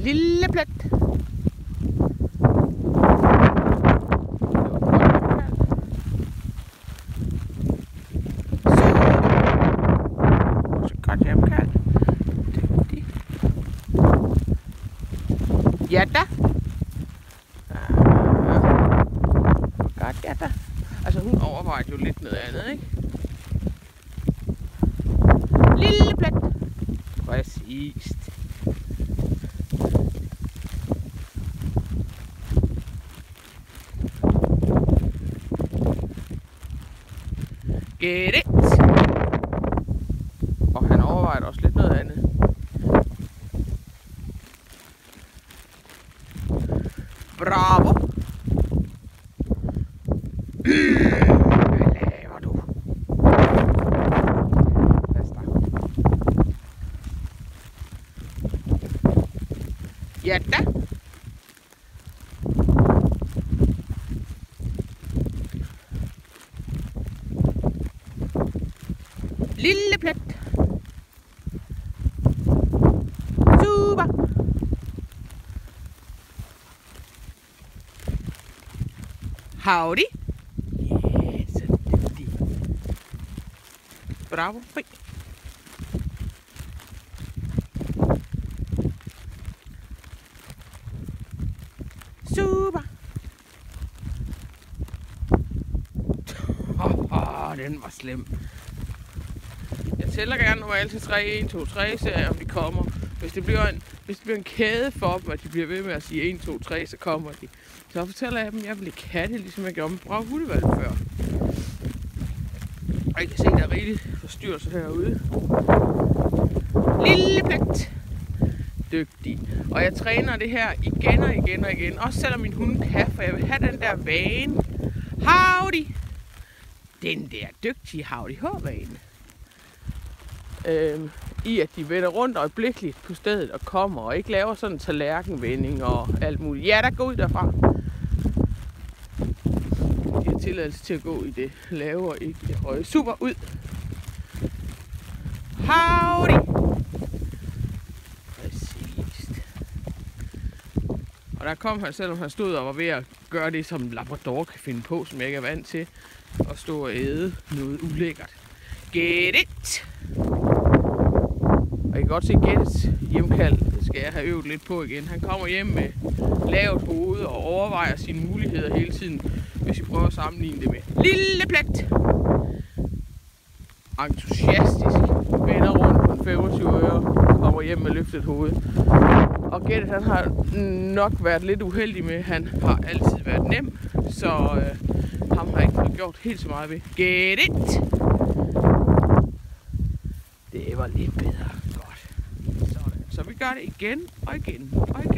Lille plet. Så godt hjemkald. Dygtig. Ja da. Godt, ja da. Altså hun overvejede jo lidt noget andet, ikke? Lille plet. Præcist. Get it. Og han overvejede også lidt noget andet. Bravo. Hvad laver du? Ja da. Lille plet. Super. Howdy. Yeah, så dygtig. Bravo. Fri. Super. Den var slem. Jeg tæller gerne normalt til 3, 1, 2, 3, ser jeg, om de kommer. Hvis det bliver en kæde for dem, at de bliver ved med at sige 1, 2, 3, så kommer de. Så fortæller jeg dem, at jeg vil ikke have det, ligesom jeg gjorde med Brav Hundevalg før. Og I kan se, der er rigeligt forstyrrelse herude. Lille plet. Dygtig. Og jeg træner det her igen og igen og igen. Også selvom min hund kan, for jeg vil have den der vane. Howdy. Den der dygtige howdy h-vane. I at de vender rundt øjeblikkeligt på stedet og kommer og ikke laver sådan en tallerkenvending og alt muligt. Ja, der går ud derfra. De har tilladelse til at gå i det lave og ikke i det høje. Super, ud. Howdy. Præcist. Og der kom han, selvom han stod og var ved at gøre det, som labrador kan finde på, som jeg ikke er vant til, at stå og æde noget ulækkert. Get it! Og I kan godt se Gets hjemkald, det skal jeg have øvet lidt på igen. Han kommer hjem med lavt hoved og overvejer sine muligheder hele tiden, hvis I prøver at sammenligne det med lille plet. Entusiastisk, vender rundt på en 25 øre, kommer hjem med løftet hoved. Og Gets, han har nok været lidt uheldig med, han har altid været nem, så ham har jeg ikke fået gjort helt så meget ved. Get it! Det var lidt bedre. Godt. Sådan. Så vi gør det igen og igen og igen.